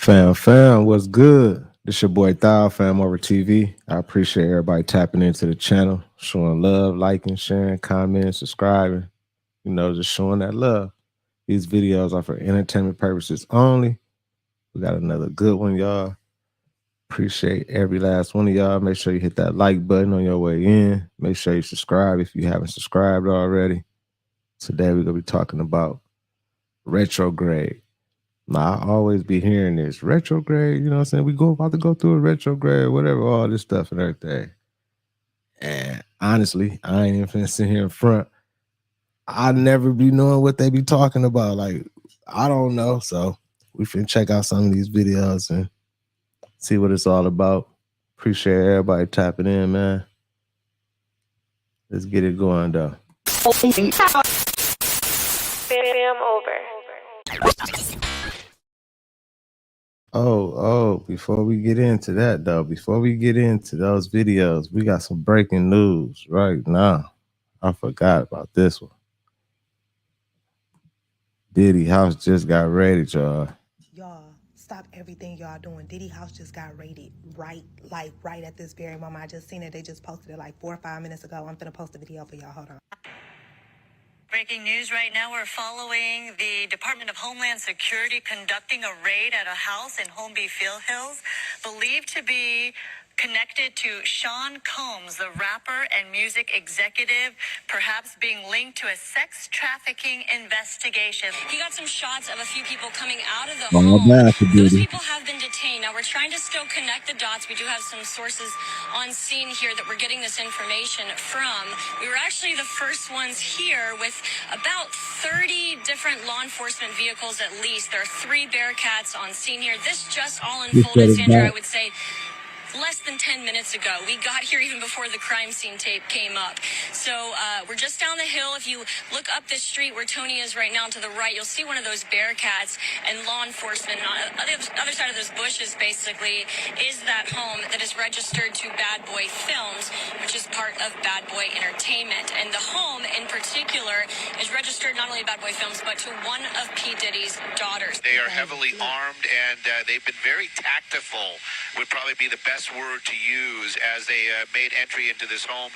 Fam, what's good? This your boy Thou, FamOverTV. I appreciate everybody tapping into the channel, showing love, liking, sharing, commenting, subscribing. You know, just showing that love. These videos are for entertainment purposes only. We got another good one, y'all. Appreciate every last one of y'all. Make sure you hit that like button on your way in. Make sure you subscribe if you haven't subscribed already. Today we're going to be talking about retrograde. Now, I always be hearing this retrograde, you know what I'm saying? We about to go through a retrograde, whatever, all this stuff and everything. And honestly, I ain't even finna sit here in front. I never be knowing what they be talking about. Like, I don't know. So we finna check out some of these videos and see what it's all about. Appreciate everybody tapping in, man. Let's get it going, though. Before we get into that, though, before we get into those videos, we got some breaking news right now. I forgot about this one. Diddy house just got raided, y'all. Y'all, stop everything y'all doing. Diddy house just got raided right at this very moment. I just seen it. They just posted it like 4 or 5 minutes ago. I'm finna post the video for y'all. Hold on. Breaking news right now, we're following the Department of Homeland Security conducting a raid at a house in Holmby Field Hills, believed to be connected to Sean Combs, the rapper and music executive, perhaps being linked to a sex trafficking investigation. He got some shots of a few people coming out of the home. Those people have been detained. Now, we're trying to still connect the dots. We do have some sources on scene here that we're getting this information from. We were actually the first ones here with about 30 different law enforcement vehicles at least. There are 3 Bearcats on scene here. This just all unfolded, Sandra, I would say, less than 10 minutes ago. We got here even before the crime scene tape came up. So we're just down the hill. If you look up this street where Tony is right now to the right, you'll see one of those Bearcats and law enforcement. And on the other side of those bushes, basically, is that home that is registered to Bad Boy Films, which is part of Bad Boy Entertainment. And the home in particular is registered not only to Bad Boy Films, but to one of P. Diddy's daughters. They are heavily armed, and they've been very tactful, would probably be the best word to use, as they made entry into this home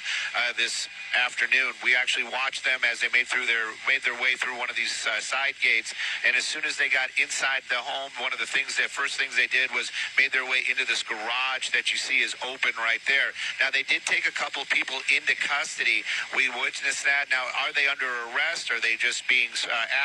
this afternoon. We actually watched them as they made their way through one of these side gates, and as soon as they got inside the home, one of the first things they did was made their way into this garage that you see is open right there. Now, they did take a couple people into custody. We witnessed that. Now, are they under arrest? Are they just being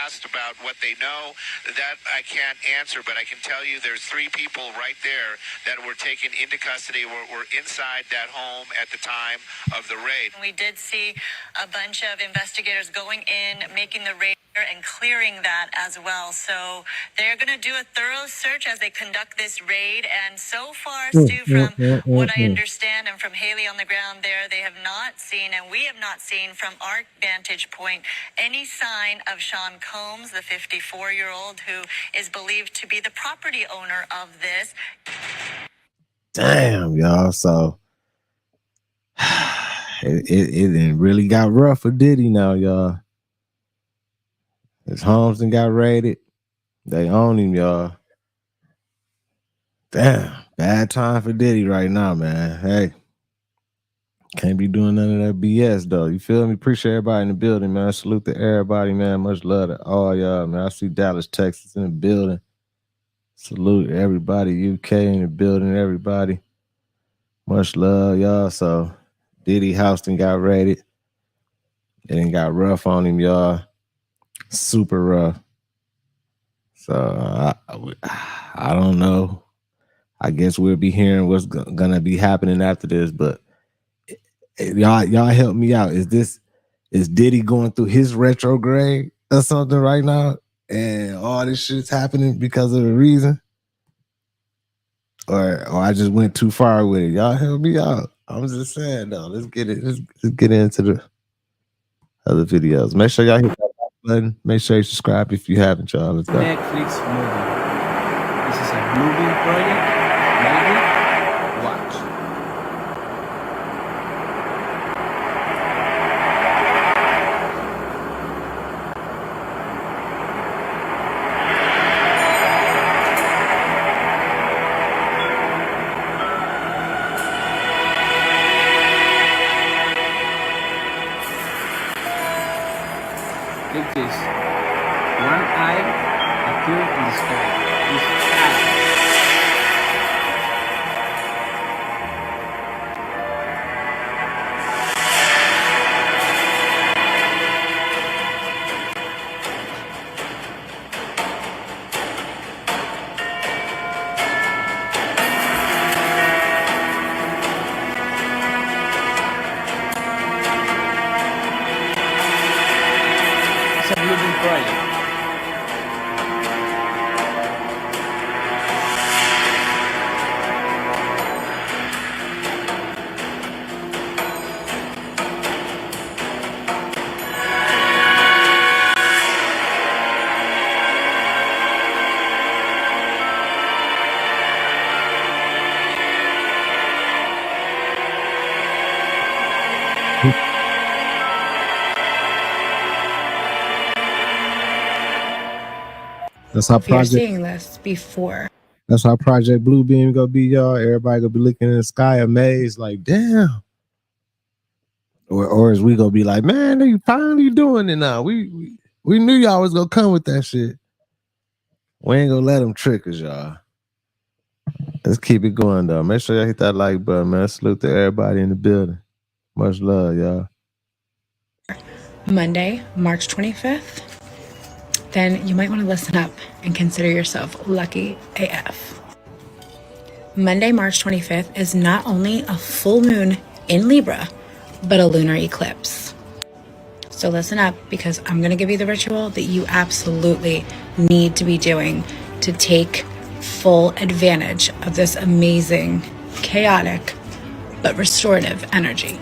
asked about what they know? That I can't answer, but I can tell you there's 3 people right there that were taken into custody, were inside that home at the time of the raid. We did see a bunch of investigators going in, making the raid and clearing that as well. So they're going to do a thorough search as they conduct this raid. And so far, Stu, from what I understand and from Haley on the ground there, they have not seen, and we have not seen from our vantage point, any sign of Sean Combs, the 54-year-old who is believed to be the property owner of this. Damn, y'all. So it really got rough for Diddy now, y'all. His homes done got raided. They own him, y'all. Damn, bad time for Diddy right now, man. Hey, can't be doing none of that BS, though. You feel me? Appreciate everybody in the building, man. Salute to everybody, man. Much love to all y'all, man. I see Dallas, Texas in the building. Salute everybody. UK in the building, everybody. Much love, y'all. So Diddy Houston got raided. It done got rough on him, y'all. Super rough. So I don't know. I guess we'll be hearing what's gonna be happening after this. But y'all help me out. Is Diddy going through his retrograde or something right now, and all this shit's happening because of the reason? Or I just went too far with it. Y'all help me out. I'm just saying, though. Let's get into the other videos. Make sure y'all hit that like button. Make sure you subscribe if you haven't, y'all. Let's go. Netflix movie. This is a movie project. Maybe watch. clear in the sky. It's out. It's a moving project. That's how If you're Project. seeing this before, That's how Project Bluebeam gonna be, y'all. Everybody gonna be looking in the sky amazed, like, damn. Or as we gonna be like, man, they finally doing it now. We knew y'all was gonna come with that shit. We ain't gonna let them trick us, y'all. Let's keep it going though. Make sure y'all hit that like button, man. Salute to everybody in the building. Much love, y'all. Monday, March 25th, then you might want to listen up and consider yourself lucky AF. Monday, March 25th is not only a full moon in Libra, but a lunar eclipse. So listen up, because I'm going to give you the ritual that you absolutely need to be doing to take full advantage of this amazing, chaotic, but restorative energy.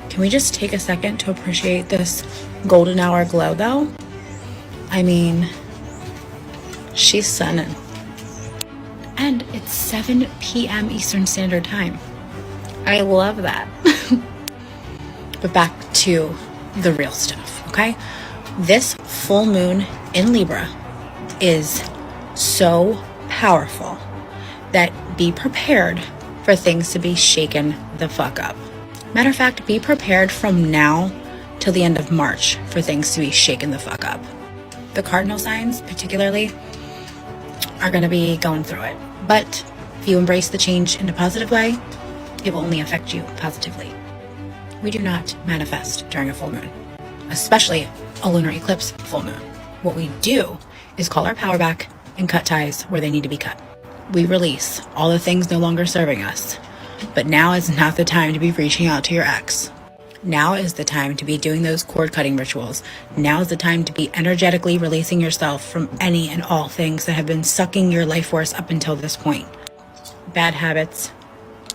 Can we just take a second to appreciate this golden hour glow, though? I mean, she's sunning. And it's 7 p.m. Eastern Standard Time. I love that. But back to the real stuff, okay? This full moon in Libra is so powerful that be prepared for things to be shaken the fuck up. Matter of fact, be prepared from now till the end of March for things to be shaken the fuck up. The cardinal signs, particularly, are going to be going through it. But if you embrace the change in a positive way, it will only affect you positively. We do not manifest during a full moon, especially a lunar eclipse full moon. What we do is call our power back and cut ties where they need to be cut. We release all the things no longer serving us. But now is not the time to be reaching out to your ex. Now is the time to be doing those cord cutting rituals. Now is the time to be energetically releasing yourself from any and all things that have been sucking your life force up until this point. Bad habits,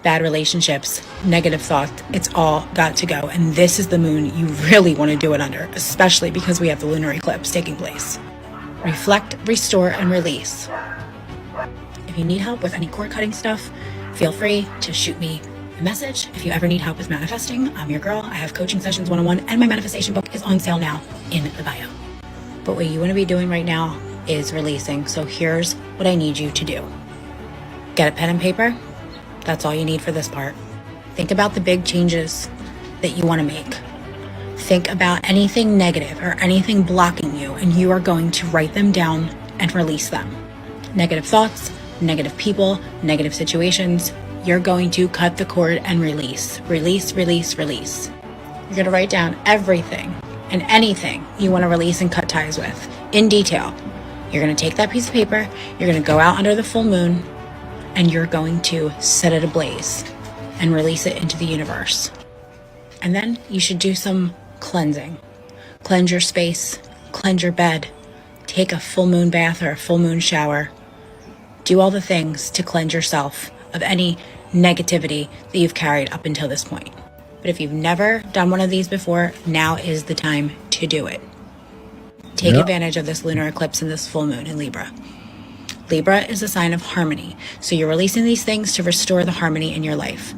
bad relationships, negative thoughts, it's all got to go. And this is the moon you really want to do it under, especially because we have the lunar eclipse taking place. Reflect, restore, and release. If you need help with any cord cutting stuff, feel free to shoot me a message. If you ever need help with manifesting, I'm your girl. I have coaching sessions 1-on-1, and my manifestation book is on sale now in the bio. But what you want to be doing right now is releasing. So here's what I need you to do. Get a pen and paper. That's all you need for this part. Think about the big changes that you want to make. Think about anything negative or anything blocking you, and you are going to write them down and release them. Negative thoughts, negative people, negative situations. You're going to cut the cord and release. Release, release, release. You're going to write down everything and anything you want to release and cut ties with in detail. You're going to take that piece of paper, you're going to go out under the full moon, and you're going to set it ablaze and release it into the universe. And then you should do some cleansing. Cleanse your space, cleanse your bed, take a full moon bath or a full moon shower. Do all the things to cleanse yourself of any negativity that you've carried up until this point. But if you've never done one of these before, now is the time to do it. Take advantage of this lunar eclipse and this full moon in Libra. Libra is a sign of harmony. So you're releasing these things to restore the harmony in your life.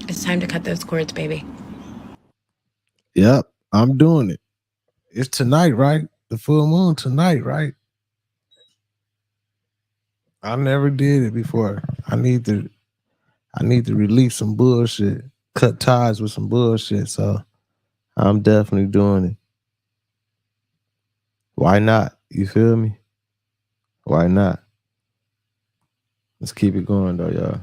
It's time to cut those cords, baby. Yep, I'm doing it. It's tonight, right? The full moon tonight, right? I never did it before. I need to release some bullshit, cut ties with some bullshit. So I'm definitely doing it. Why not? You feel me? Why not? Let's keep it going though, y'all.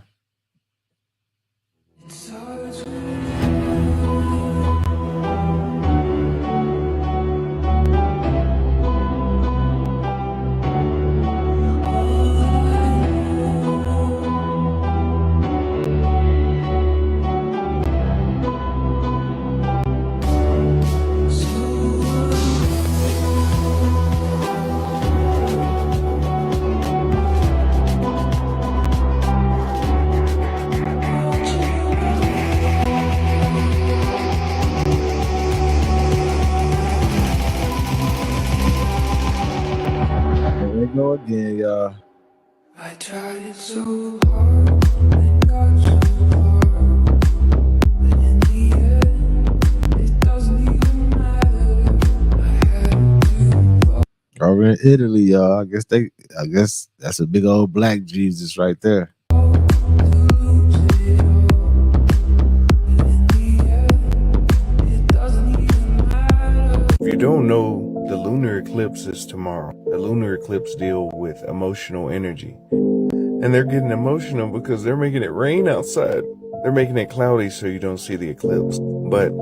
Here we go again, y'all. I tried so hard and got so far, but in the end, it doesn't even matter. I had to. Over in Italy, y'all. I guess that's a big old black Jesus right there. If you don't know, the lunar eclipse is tomorrow. The lunar eclipse deals with emotional energy. And they're getting emotional because they're making it rain outside. They're making it cloudy so you don't see the eclipse. But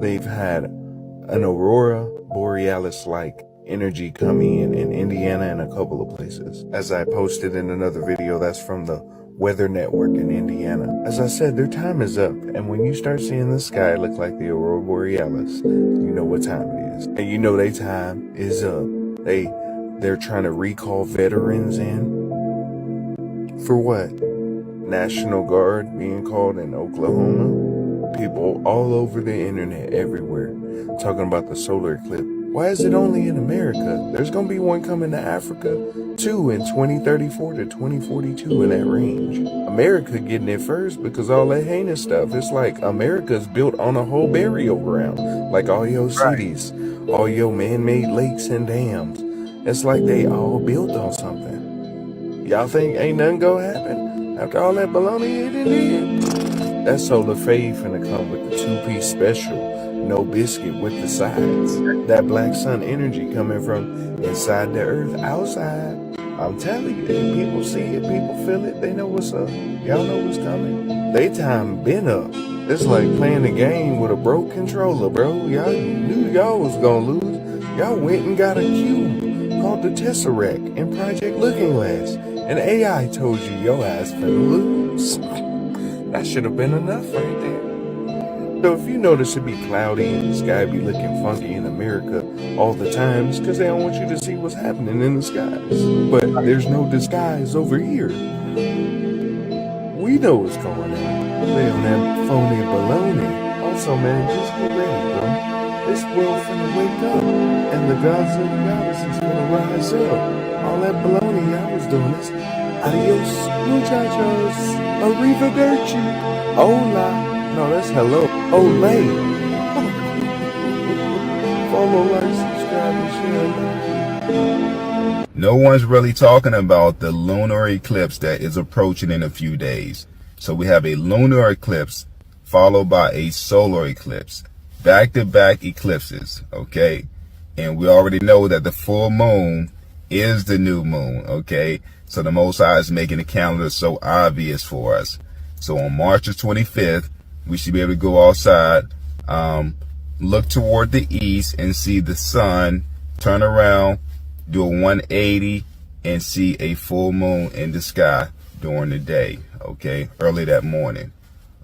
they've had an aurora borealis-like energy coming in Indiana and a couple of places. As I posted in another video, that's from the Weather Network in Indiana. As I said, their time is up. And when you start seeing the sky look like the aurora borealis, you know what time it is. And you know their time is up. They're trying to recall veterans in. For what? National Guard being called in Oklahoma? People all over the internet, everywhere, talking about the solar eclipse. Why is it only in America? There's going to be one coming to Africa, too, in 2034 to 2042 in that range. America getting it first because all that heinous stuff. It's like America's built on a whole burial ground. Like all your cities, all your man-made lakes and dams. It's like they all built on something. Y'all think ain't nothing gonna happen after all that baloney it did? That solar fade finna come with the 2-piece special. No biscuit with the sides. That black sun energy coming from inside the earth, outside. I'm telling you, if people see it, people feel it, they know what's up. Y'all know what's coming. They time been up. It's like playing a game with a broke controller, bro. Y'all knew y'all was gonna lose. Y'all went and got a cube called the Tesseract in Project Looking Glass. And AI told you your ass finna lose. That should have been enough right there. So if you notice it be cloudy and the sky be looking funky in America all the time, it's because they don't want you to see what's happening in the skies. But there's no disguise over here. We know what's going on. They on that phony baloney. Also, man, just get ready, bro. This world finna wake up, and the gods and the goddesses finna rise up. All that baloney I was doing is adios, muchachos, arrivederci, hola. No, that's hello. Olay. Follow, like, subscribe, and share. No one's really talking about the lunar eclipse that is approaching in a few days. So we have a lunar eclipse followed by a solar eclipse. Back-to-back eclipses, okay? And we already know that the full moon is the new moon, okay? So the Most High is making the calendar so obvious for us. So on March the 25th, we should be able to go outside, look toward the east and see the sun, turn around, do a 180 and see a full moon in the sky during the day, okay, early that morning.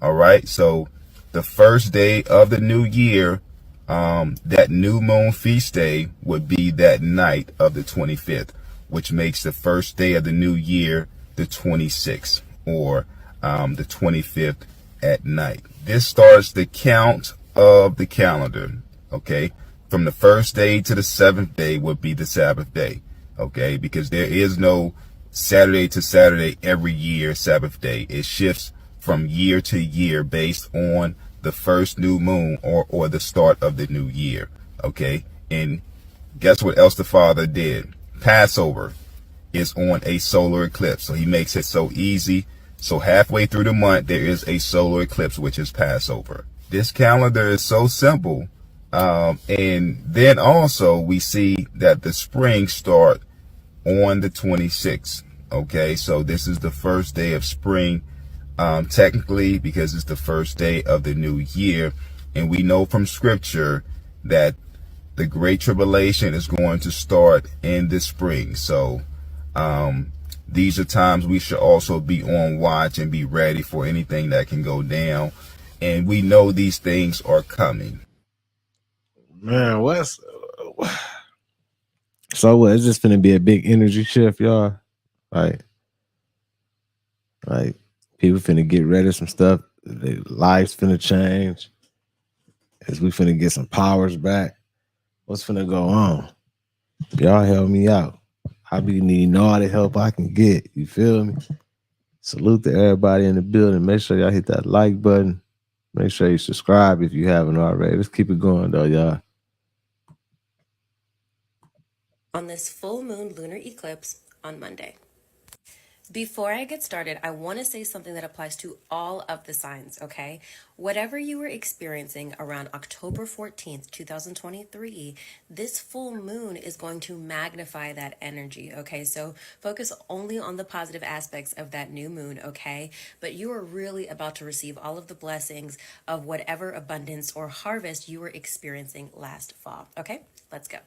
All right, so the first day of the new year, that new moon feast day would be that night of the 25th, which makes the first day of the new year the 26th, or the 25th at night. This starts the count of the calendar, okay? From the first day to the 7th day would be the Sabbath day, okay? Because there is no Saturday to Saturday every year Sabbath day. It shifts from year to year based on the first new moon or the start of the new year, okay? And guess what else the Father did? Passover is on a solar eclipse, so he makes it so easy. So halfway through the month, there is a solar eclipse, which is Passover. This calendar is so simple. And then also we see that the spring start on the 26th. Okay, so this is the first day of spring, technically, because it's the first day of the new year. And we know from scripture that the Great Tribulation is going to start in the spring. So these are times we should also be on watch and be ready for anything that can go down. And we know these things are coming. Man, what's so what? It's just gonna be a big energy shift, y'all. Like people finna get rid of some stuff. Their lives finna change. As we finna get some powers back. What's finna go on? Y'all help me out. I be needing all the help I can get. You feel me? Salute to everybody in the building. Make sure y'all hit that like button. Make sure you subscribe if you haven't already. Let's keep it going though, y'all. On this full moon lunar eclipse on Monday. Before I get started, I want to say something that applies to all of the signs, okay? Whatever you were experiencing around October 14th, 2023, this full moon is going to magnify that energy, okay? So focus only on the positive aspects of that new moon, okay? But you are really about to receive all of the blessings of whatever abundance or harvest you were experiencing last fall, okay? Let's go.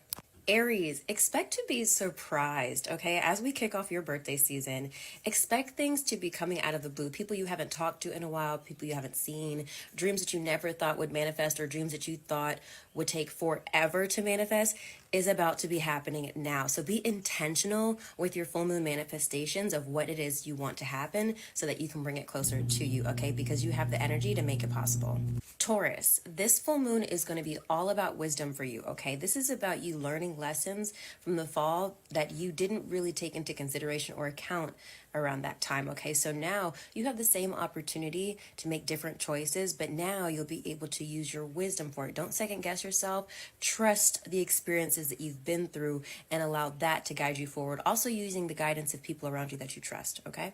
Aries, expect to be surprised, okay? As we kick off your birthday season, expect things to be coming out of the blue. People you haven't talked to in a while, people you haven't seen, dreams that you never thought would manifest or dreams that you thought would take forever to manifest is about to be happening now. So be intentional with your full moon manifestations of what it is you want to happen so that you can bring it closer to you, okay? Because you have the energy to make it possible. Taurus, this full moon is going to be all about wisdom for you, okay? This is about you learning lessons from the fall that you didn't really take into consideration or account around that time, okay? So now you have the same opportunity to make different choices, but now you'll be able to use your wisdom for it. Don't second guess yourself. Trust the experiences that you've been through and allow that to guide you forward. Also using the guidance of people around you that you trust, okay?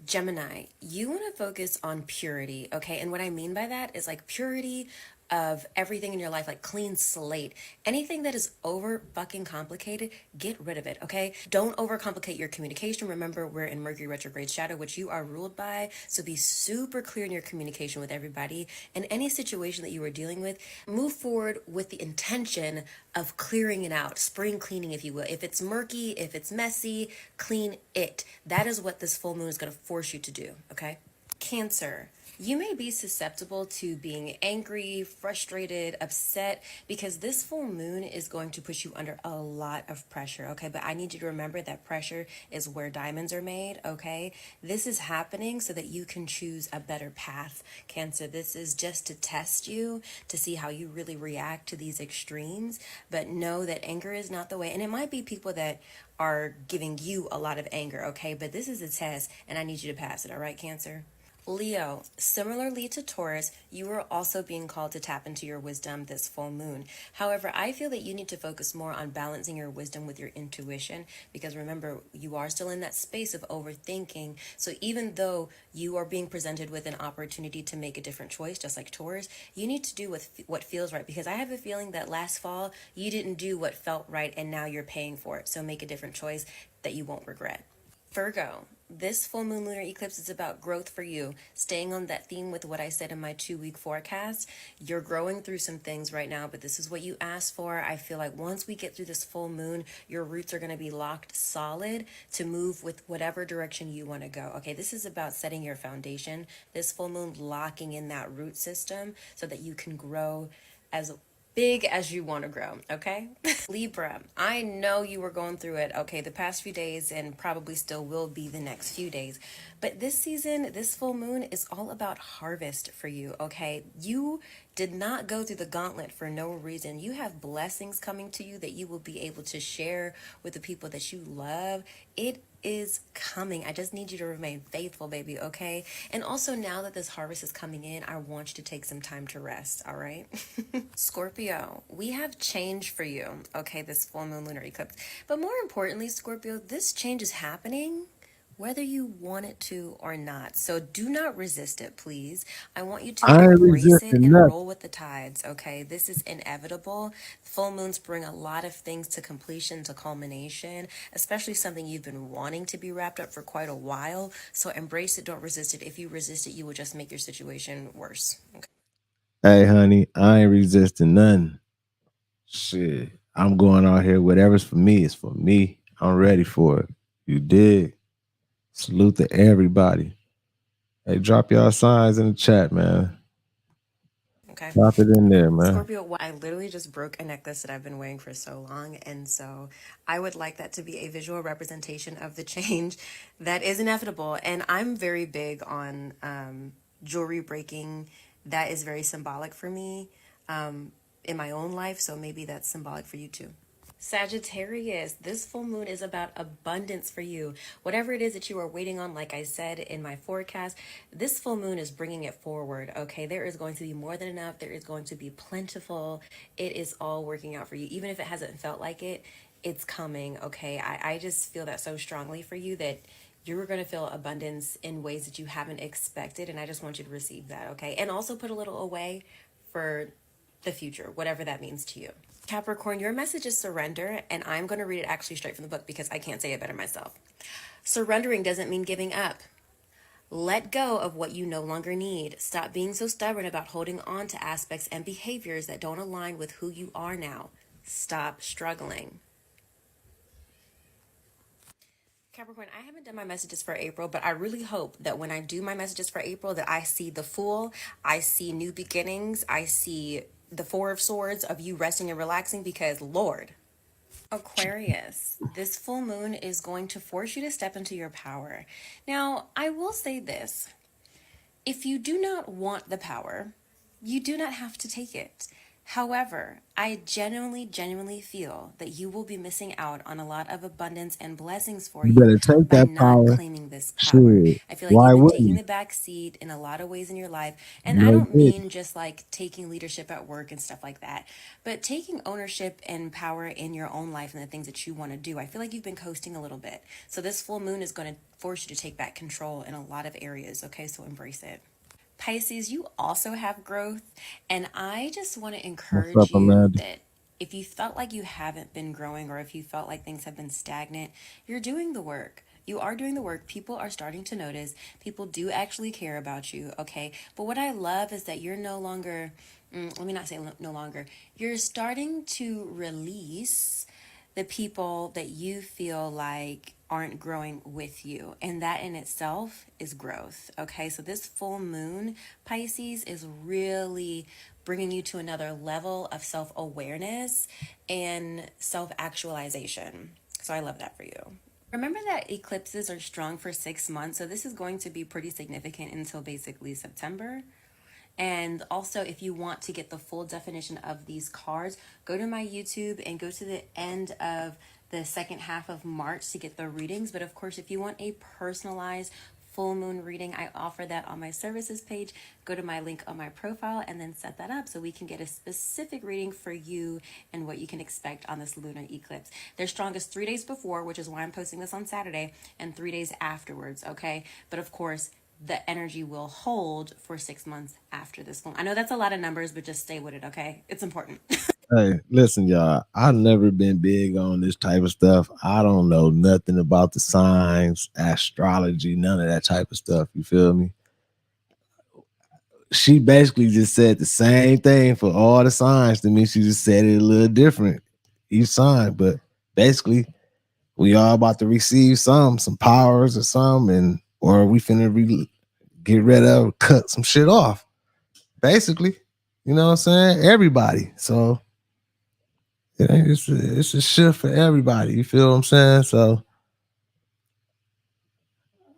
Gemini, you want to focus on purity, okay? And what I mean by that is like purity of everything in your life, like clean slate. Anything that is over fucking complicated, get rid of it, okay? Don't overcomplicate your communication. Remember, we're in Mercury retrograde shadow, which you are ruled by. So be super clear in your communication with everybody. And any situation that you are dealing with, move forward with the intention of clearing it out, spring cleaning, if you will. If it's murky, if it's messy, clean it. That is what this full moon is going to force you to do, okay? Cancer, you may be susceptible to being angry, frustrated, upset, because this full moon is going to put you under a lot of pressure, okay? But I need you to remember that pressure is where diamonds are made, okay? This is happening so that you can choose a better path, Cancer. This is just to test you, to see how you really react to these extremes, but know that anger is not the way. And it might be people that are giving you a lot of anger, okay? But this is a test, and I need you to pass it, all right, Cancer? Leo, similarly to Taurus, you are also being called to tap into your wisdom this full moon. However, I feel that you need to focus more on balancing your wisdom with your intuition, because remember, you are still in that space of overthinking. So even though you are being presented with an opportunity to make a different choice, just like Taurus, you need to do what feels right, because I have a feeling that last fall you didn't do what felt right and now you're paying for it. So make a different choice that you won't regret. Virgo, this full moon lunar eclipse is about growth for you. Staying on that theme with what I said in my 2-week forecast, you're growing through some things right now, but this is what you asked for. I feel like once we get through this full moon, your roots are going to be locked solid to move with whatever direction you want to go. Okay, this is about setting your foundation. This full moon locking in that root system so that you can grow as big as you want to grow, okay? Libra, I know you were going through it, okay, the past few days and probably still will be the next few days. But this season, this full moon is all about harvest for you, okay? You did not go through the gauntlet for no reason. You have blessings coming to you that you will be able to share with the people that you love. It is coming. I just need you to remain faithful, baby, okay? And also, now that this harvest is coming in, I want you to take some time to rest, all right? Scorpio, we have change for you, okay, this full moon lunar eclipse. But more importantly, Scorpio, this change is happening whether you want it to or not. So do not resist it, please. I want you to I ain't embrace it resisting and nothing. roll with the tides, okay? This is inevitable. Full moons bring a lot of things to completion, to culmination, especially something you've been wanting to be wrapped up for quite a while. So embrace it, don't resist it. If you resist it, you will just make your situation worse. Okay? Hey, honey, I ain't resisting nothing. Shit, I'm going out here. Whatever's for me is for me. I'm ready for it. You dig? Salute to everybody. Hey, drop y'all signs in the chat, man. Okay. Drop it in there, man. Scorpio, I literally just broke a necklace that I've been wearing for so long. And so I would like that to be a visual representation of the change that is inevitable. And I'm very big on jewelry breaking. That is very symbolic for me in my own life. So maybe that's symbolic for you too. Sagittarius, this full moon is about abundance for you. Whatever it is that you are waiting on, like I said in my forecast, this full moon is bringing it forward. Okay, there is going to be more than enough. There is going to be plentiful. It is all working out for you. Even if it hasn't felt like it, it's coming. Okay, I just feel that so strongly for you that you're going to feel abundance in ways that you haven't expected. And I just want you to receive that. Okay, and also put a little away for the future, whatever that means to you. Capricorn, your message is surrender, and I'm going to read it actually straight from the book because I can't say it better myself. Surrendering doesn't mean giving up. Let go of what you no longer need. Stop being so stubborn about holding on to aspects and behaviors that don't align with who you are now. Stop struggling. Capricorn, I haven't done my messages for April, but I really hope that when I do my messages for April that I see the Fool, I see new beginnings, I see the Four of Swords of you resting and relaxing because Lord. Aquarius, this full moon is going to force you to step into your power. Now, I will say this. If you do not want the power, you do not have to take it. However, I genuinely feel that you will be missing out on a lot of abundance and blessings for You you better take by that not power. claiming this power. Shit. I feel like Why you've been wouldn't taking you? the back seat in a lot of ways in your life. And I No don't dick. mean just like taking leadership at work and stuff like that, but taking ownership and power in your own life and the things that you want to do. I feel like you've been coasting a little bit. So this full moon is going to force you to take back control in a lot of areas. Okay, so embrace it. Pisces, you also have growth. And I just want to What's encourage up, you Amanda? that if you felt like you haven't been growing or if you felt like things have been stagnant, you're doing the work. You are doing the work. People are starting to notice. People do actually care about you, okay? But what I love is that you're no longer, let me not say no longer, you're starting to release the people that you feel like aren't growing with you. And that in itself is growth. Okay. So this full moon, Pisces, is really bringing you to another level of self awareness and self actualization. So I love that for you. Remember that eclipses are strong for 6 months. So this is going to be pretty significant until basically September. And also, if you want to get the full definition of these cards, go to my YouTube and go to the end of the second half of March to get the readings. But of course, if you want a personalized full moon reading, I offer that on my services page. Go to my link on my profile and then set that up so we can get a specific reading for you and what you can expect on this lunar eclipse. They're strongest 3 days before, which is why I'm posting this on Saturday, and 3 days afterwards, okay? But of course, the energy will hold for 6 months after this one. I know that's a lot of numbers, but just stay with it, okay? It's important. Hey, listen, y'all. I've never been big on this type of stuff. I don't know nothing about the signs, astrology, none of that type of stuff. You feel me? She basically just said the same thing for all the signs to me. She just said it a little different, each sign. But basically, we all about to receive some powers or some, and or we finna get rid of, cut some shit off. Basically, you know what I'm saying? Everybody. So it's a shift for everybody. You feel what I'm saying? So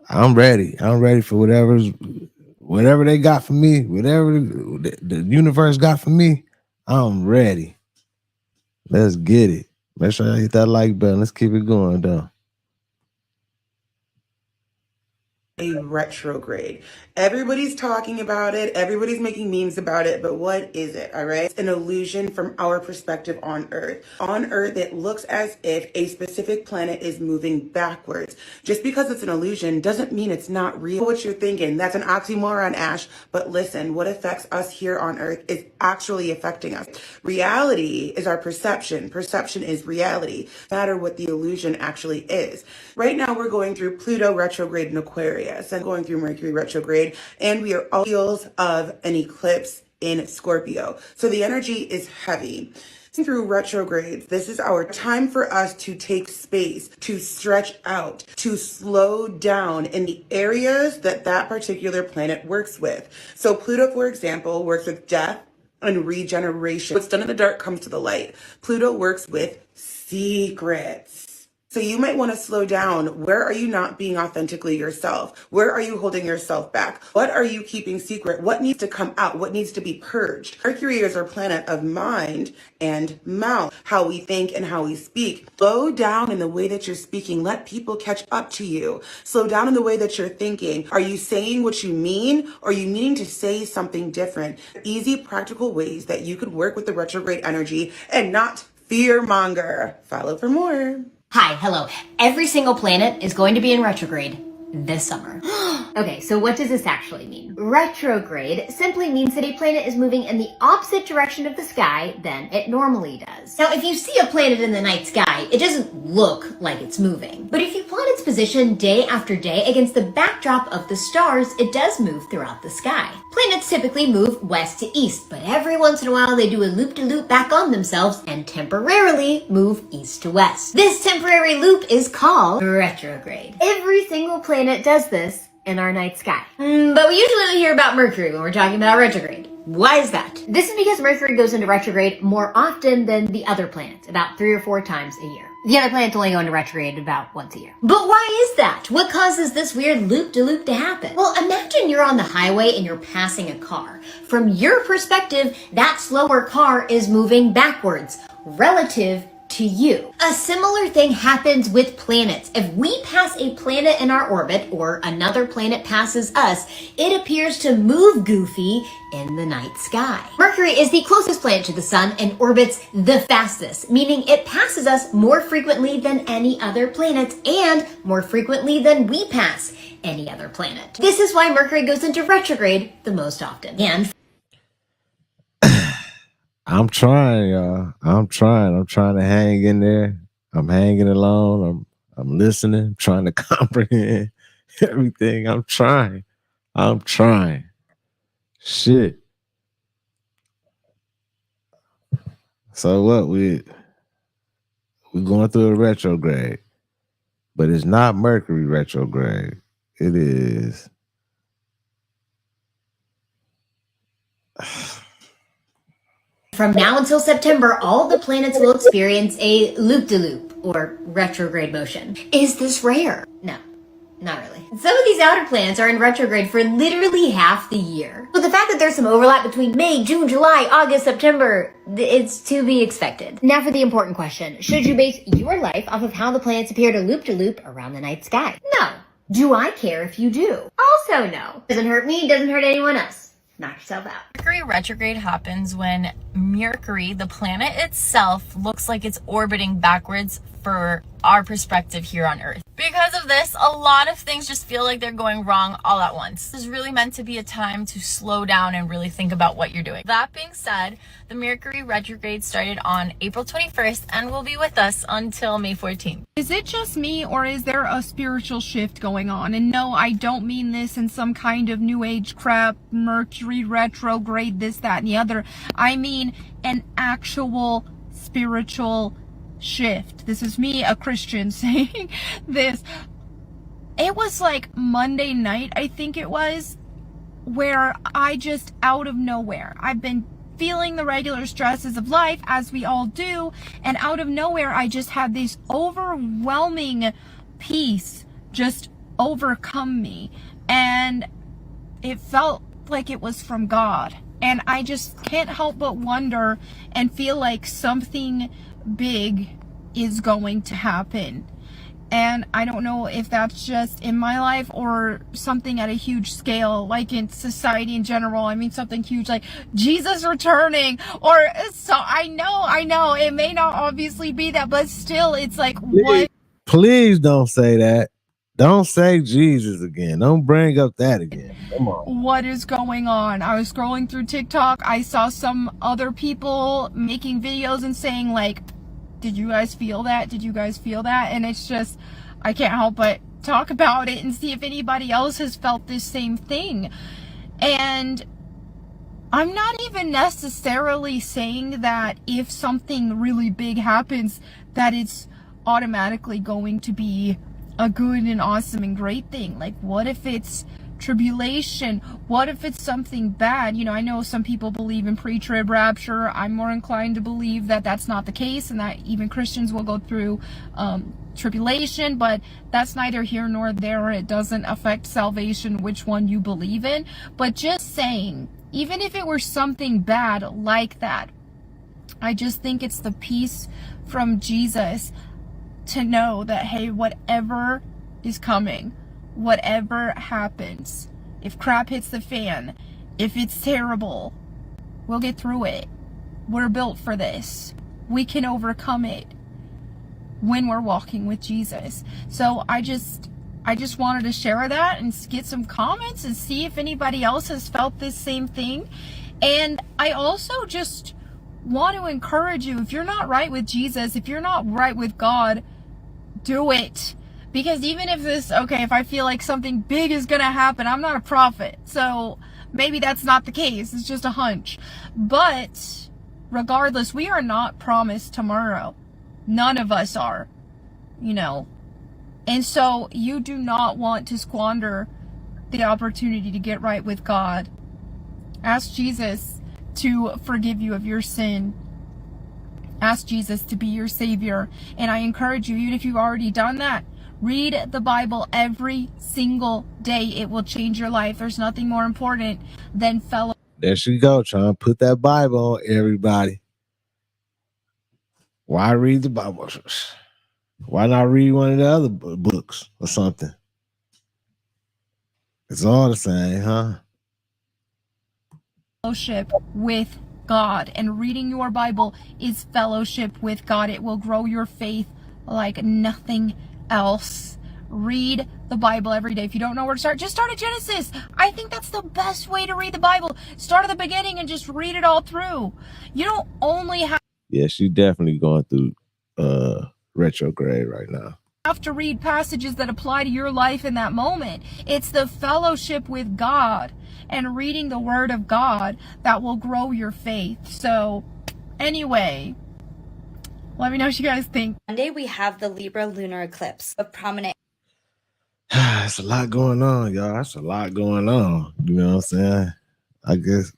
I'm ready. I'm ready for whatever they got for me, whatever the universe got for me. I'm ready. Let's get it. Make sure I hit that like button. Let's keep it going, though. a retrograde. Everybody's talking about it, everybody's making memes about it, but what is it, all right? It's an illusion from our perspective on Earth. On Earth, it looks as if a specific planet is moving backwards. Just because it's an illusion doesn't mean it's not real. What you're thinking, that's an oxymoron, Ash, but listen, what affects us here on Earth is actually affecting us. Reality is our perception. Perception is reality, no matter what the illusion actually is. Right now, we're going through Pluto retrograde in Aquarius and going through Mercury retrograde, and we are all heels of an eclipse in Scorpio. So the energy is heavy. Through retrogrades, this is our time for us to take space, to stretch out, to slow down in the areas that that particular planet works with. So Pluto, for example, works with death and regeneration. What's done in the dark comes to the light. Pluto works with secrets. So you might want to slow down. Where are you not being authentically yourself? Where are you holding yourself back? What are you keeping secret? What needs to come out? What needs to be purged? Mercury is our planet of mind and mouth, how we think and how we speak. Slow down in the way that you're speaking. Let people catch up to you. Slow down in the way that you're thinking. Are you saying what you mean? Or are you meaning to say something different? Easy, practical ways that you could work with the retrograde energy and not fear monger. Follow for more. Hi, hello. Every single planet is going to be in retrograde this summer. Okay, so what does this actually mean? Retrograde simply means that a planet is moving in the opposite direction of the sky than it normally does. Now, if you see a planet in the night sky, it doesn't look like it's moving. But if you plot its position day after day against the backdrop of the stars, it does move throughout the sky. Planets typically move west to east, but every once in a while they do a loop-de-loop back on themselves and temporarily move east to west. This temporary loop is called retrograde. Every single planet does this in our night sky. But we usually only hear about Mercury when we're talking about retrograde. Why is that? This is because Mercury goes into retrograde more often than the other planets, about 3 or 4 times a year. The other planets only go into retrograde about once a year. But why is that? What causes this weird loop-de-loop to happen? Well, imagine you're on the highway and you're passing a car. From your perspective, that slower car is moving backwards, relative to you. A similar thing happens with planets. If we pass a planet in our orbit or another planet passes us, it appears to move goofy in the night sky. Mercury is the closest planet to the sun and orbits the fastest, meaning it passes us more frequently than any other planet and more frequently than we pass any other planet. This is why Mercury goes into retrograde the most often. And I'm trying, y'all. I'm trying to hang in there. I'm hanging along. I'm listening. I'm trying to comprehend everything. I'm trying. Shit. So what? We're going through a retrograde, but it's not Mercury retrograde. It is. From now until September, all the planets will experience a loop-de-loop or retrograde motion. Is this rare? No, not really. Some of these outer planets are in retrograde for literally half the year. So the fact that there's some overlap between May, June, July, August, September, it's to be expected. Now for the important question. Should you base your life off of how the planets appear to loop-de-loop around the night sky? No. Do I care if you do? Also no. Doesn't hurt me, doesn't hurt anyone else. Knock yourself out. Mercury retrograde happens when Mercury, the planet itself, looks like it's orbiting backwards for our perspective here on Earth. Because of this, a lot of things just feel like they're going wrong all at once. This is really meant to be a time to slow down and really think about what you're doing. That being said, the Mercury retrograde started on April 21st and will be with us until May 14th. Is it just me, or is there a spiritual shift going on? And no, I don't mean this in some kind of new age crap, Mercury retrograde, this, that, and the other. I mean an actual spiritual shift. This is me, a Christian, saying this. It was like Monday night, I think it was, where I just out of nowhere, I've been feeling the regular stresses of life, as we all do, and out of nowhere I just had this overwhelming peace just overcome me, and it felt like it was from God. And I just can't help but wonder and feel like something big is going to happen. And I don't know if that's just in my life or something at a huge scale, like in society in general. I mean, something huge like Jesus returning, or so. I know it may not obviously be that, but still, it's like, what? Please don't say that. Don't say Jesus again. Don't bring up that again. Come on. What is going on? I was scrolling through TikTok. I saw some other people making videos and saying like, did you guys feel that? Did you guys feel that? And it's just, I can't help but talk about it and see if anybody else has felt this same thing. And I'm not even necessarily saying that if something really big happens, that it's automatically going to be a good and awesome and great thing. Like, what if it's tribulation? What if it's something bad? You know, I know some people believe in pre-trib rapture. I'm more inclined to believe that that's not the case, and that even Christians will go through tribulation, but that's neither here nor there. It doesn't affect salvation which one you believe in. But just saying, even if it were something bad like that, I just think it's the peace from Jesus to know that, hey, whatever is coming, whatever happens, if crap hits the fan, if it's terrible, we'll get through it. We're built for this. We can overcome it when we're walking with Jesus. So I just wanted to share that and get some comments and see if anybody else has felt this same thing. And I also just want to encourage you, if you're not right with Jesus, if you're not right with God, do it. Because even if if I feel like something big is gonna happen, I'm not a prophet, so maybe that's not the case, it's just a hunch. But regardless, we are not promised tomorrow. None of us are, you know. And so you do not want to squander the opportunity to get right with God. Ask Jesus to forgive you of your sin. Ask Jesus to be your Savior. And I encourage you, even if you've already done that, read the Bible every single day. It will change your life. There's nothing more important than fellowship. There she go, trying to put that Bible on everybody. Why read the Bible? Why not read one of the other books or something? It's all the same, huh? Fellowship with God, and reading your Bible is fellowship with God. It will grow your faith like nothing else. Read the Bible every day. If you don't know where to start, just start at Genesis. I think that's the best way to read the Bible. Start at the beginning and just read it all through. You don't only have she's definitely going through retrograde right now. Have to read passages that apply to your life in that moment. It's the fellowship with God and reading the Word of God that will grow your faith. So anyway, let me know what you guys think. Monday we have the Libra lunar eclipse, a prominent. It's a lot going on, y'all. That's a lot going on. You know what I'm saying? I guess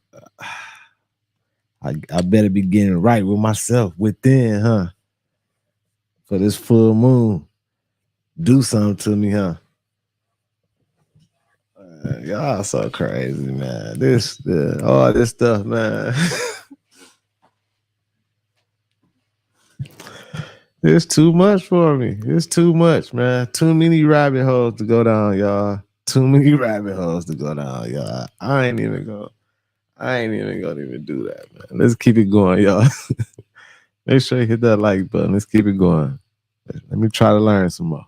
I better be getting right with myself within, huh? For this full moon. Do something to me, huh? Y'all so crazy, man. All this stuff, man. It's too much for me. It's too much, man. Too many rabbit holes to go down, y'all. Too many rabbit holes to go down, y'all. I ain't even gonna even do that, man. Let's keep it going, y'all. Make sure you hit that like button. Let's keep it going. Let me try to learn some more.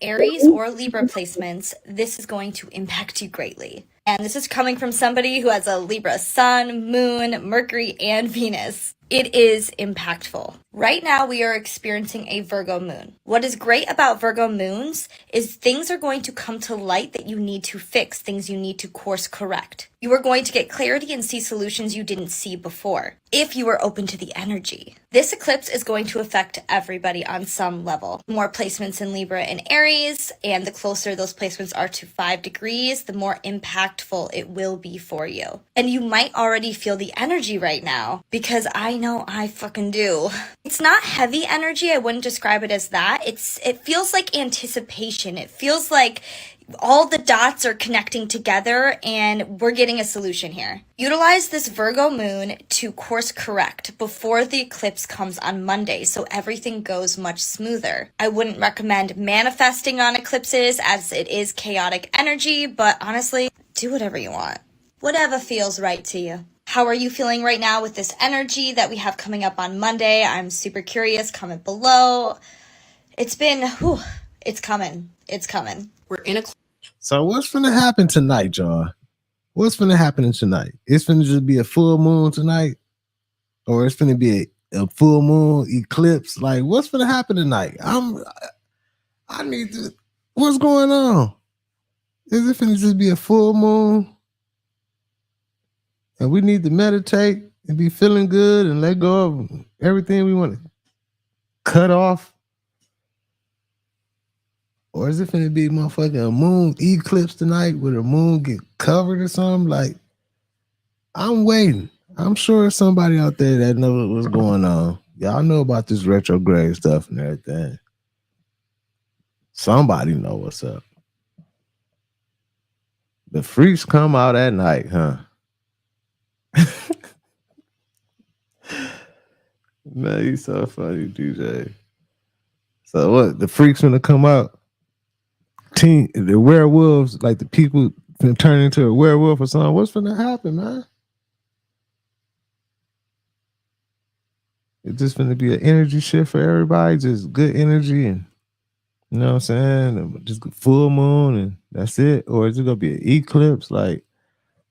Aries or Libra placements, this is going to impact you greatly. And this is coming from somebody who has a Libra sun, moon, Mercury, and Venus. It is impactful. Right now, we are experiencing a Virgo moon. What is great about Virgo moons is things are going to come to light that you need to fix, things you need to course correct. You are going to get clarity and see solutions you didn't see before, if you are open to the energy. This eclipse is going to affect everybody on some level. More placements in Libra and Aries, and the closer those placements are to 5 degrees, the more impactful it will be for you. And you might already feel the energy right now, because I know I fucking do. It's not heavy energy. I wouldn't describe it as that. It feels like anticipation. It feels like all the dots are connecting together and we're getting a solution here. Utilize this Virgo moon to course correct before the eclipse comes on Monday so everything goes much smoother. I wouldn't recommend manifesting on eclipses as it is chaotic energy, but honestly, do whatever you want. Whatever feels right to you. How are you feeling right now with this energy that we have coming up on Monday? I'm super curious. Comment below. It's been, it's coming. It's coming. We're in a... So what's gonna happen tonight, y'all? What's gonna happen tonight? It's gonna just be a full moon tonight, or it's gonna be a full moon eclipse. Like, what's gonna happen tonight? I need to. What's going on? Is it gonna just be a full moon, and we need to meditate and be feeling good and let go of everything we want to cut off? Or is it finna be motherfucking a moon eclipse tonight where the moon get covered or something? Like, I'm waiting. I'm sure there's somebody out there that knows what's going on. Y'all know about this retrograde stuff and everything. Somebody know what's up. The freaks come out at night, huh? Man, you so funny, DJ. So what? The freaks gonna come out? The werewolves, like the people can turn into a werewolf or something. What's gonna happen, man? It's just gonna be an energy shift for everybody, just good energy, and you know what I'm saying? And just full moon, and that's it. Or is it gonna be an eclipse? Like,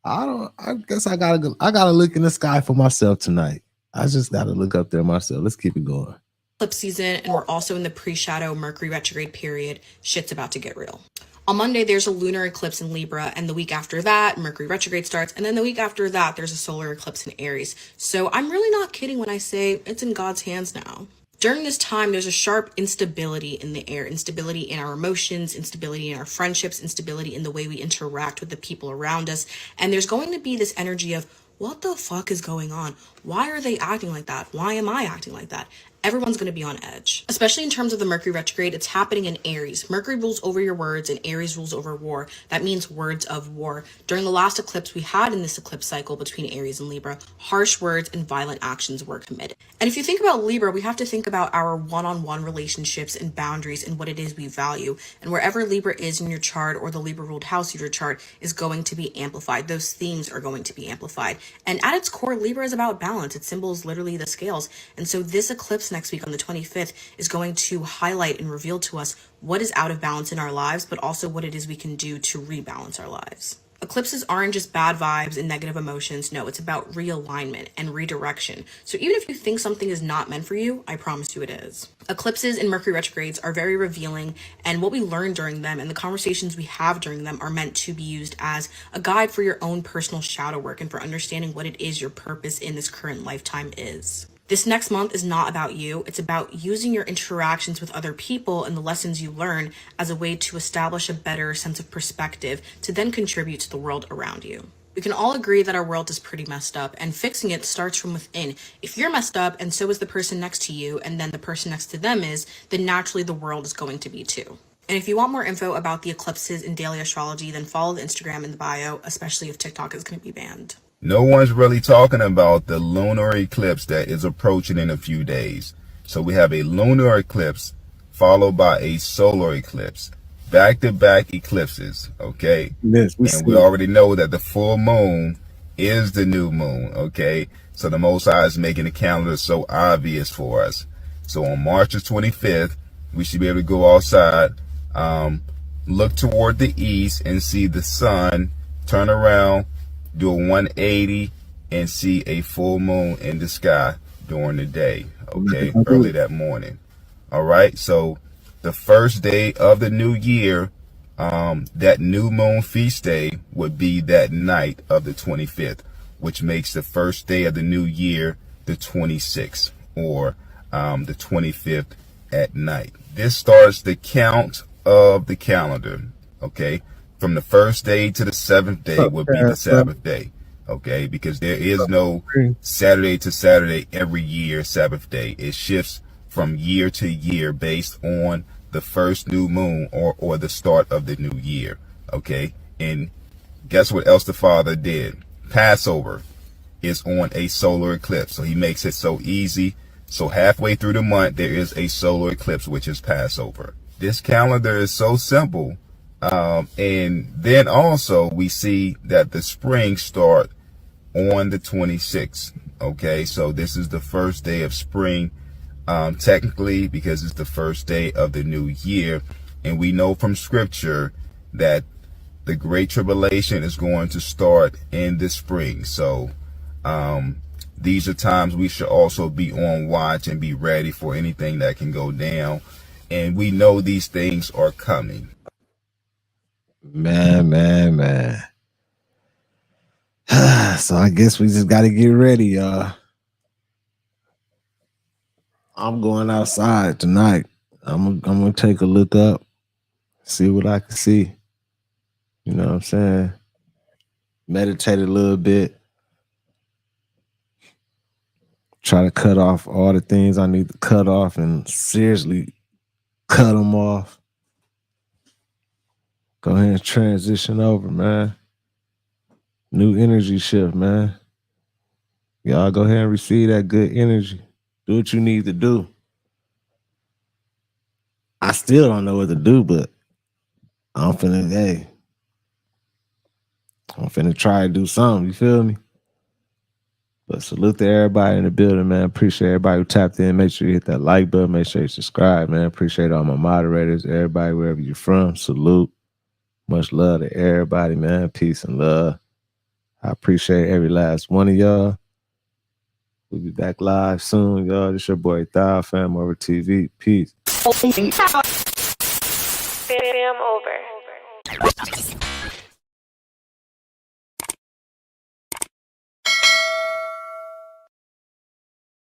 I guess I gotta look in the sky for myself tonight. I just gotta look up there myself. Let's keep it going. Eclipse season, and we're also in the pre-shadow Mercury retrograde period. Shit's about to get real. On Monday, there's a lunar eclipse in Libra, and the week after that, Mercury retrograde starts, and then the week after that, there's a solar eclipse in Aries. So I'm really not kidding when I say it's in God's hands now. During this time, there's a sharp instability in the air, instability in our emotions, instability in our friendships, instability in the way we interact with the people around us, and there's going to be this energy of, what the fuck is going on? Why are they acting like that? Why am I acting like that? Everyone's going to be on edge, especially in terms of the Mercury retrograde. It's happening in Aries. Mercury rules over your words and Aries rules over war. That means words of war. During the last eclipse we had in this eclipse cycle between Aries and Libra, harsh words and violent actions were committed. And if you think about Libra, we have to think about our one-on-one relationships and boundaries and what it is we value. And wherever Libra is in your chart, or the Libra ruled house of your chart, is going to be amplified. Those themes are going to be amplified. And at its core, Libra is about balance. Its symbol is literally the scales. And so this eclipse next week on the 25th is going to highlight and reveal to us what is out of balance in our lives, but also what it is we can do to rebalance our lives. Eclipses aren't just bad vibes and negative emotions. No, it's about realignment and redirection. So even if you think something is not meant for you, I promise you it is. Eclipses and Mercury retrogrades are very revealing, and what we learn during them and the conversations we have during them are meant to be used as a guide for your own personal shadow work and for understanding what it is your purpose in this current lifetime is. This next month is not about you. It's about using your interactions with other people and the lessons you learn as a way to establish a better sense of perspective to then contribute to the world around you. We can all agree that our world is pretty messed up, and fixing it starts from within. If you're messed up and so is the person next to you, and then the person next to them is, then naturally the world is going to be too. And if you want more info about the eclipses in daily astrology, then follow the Instagram in the bio, especially if TikTok is going to be banned. No one's really talking about the lunar eclipse that is approaching in a few days. So we have a lunar eclipse followed by a solar eclipse. Back-to-back eclipses, okay? Yes, and we already know that the full moon is the new moon, okay? So the Most High is making the calendar so obvious for us. So on March the 25th, we should be able to go outside, look toward the east and see the sun, turn around, do a 180 and see a full moon in the sky during the day, okay, early that morning. All right, so the first day of the new year, that new moon feast day would be that night of the 25th, which makes the first day of the new year the 26th, or the 25th at night. This starts the count of the calendar, okay? From the first day to the seventh day would be the Sabbath day, okay? Because there is no Saturday to Saturday every year Sabbath day. It shifts from year to year based on the first new moon or the start of the new year. Okay. And guess what else the Father did? Passover is on a solar eclipse. So he makes it so easy. So halfway through the month, there is a solar eclipse, which is Passover. This calendar is so simple. And then also we see that the spring start on the 26th. Okay. So this is the first day of spring, technically, because it's the first day of the new year. And we know from scripture that the Great Tribulation is going to start in the spring. So these are times we should also be on watch and be ready for anything that can go down. And we know these things are coming. Man. So I guess we just got to get ready, y'all. I'm going outside tonight. I'm gonna take a look up, see what I can see. You know what I'm saying? Meditate a little bit. Try to cut off all the things I need to cut off and seriously cut them off. Go ahead and transition over, man. New energy shift, man. Y'all go ahead and receive that good energy. Do what you need to do. I still don't know what to do, but I'm finna try to do something. You feel me? But salute to everybody in the building, man. Appreciate everybody who tapped in. Make sure you hit that like button. Make sure you subscribe, man. Appreciate all my moderators, everybody, wherever you're from. Salute. Much love to everybody, man. Peace and love. I appreciate every last one of y'all. We'll be back live soon, y'all. This your boy Thou, FamOverTV. Peace. Fam over.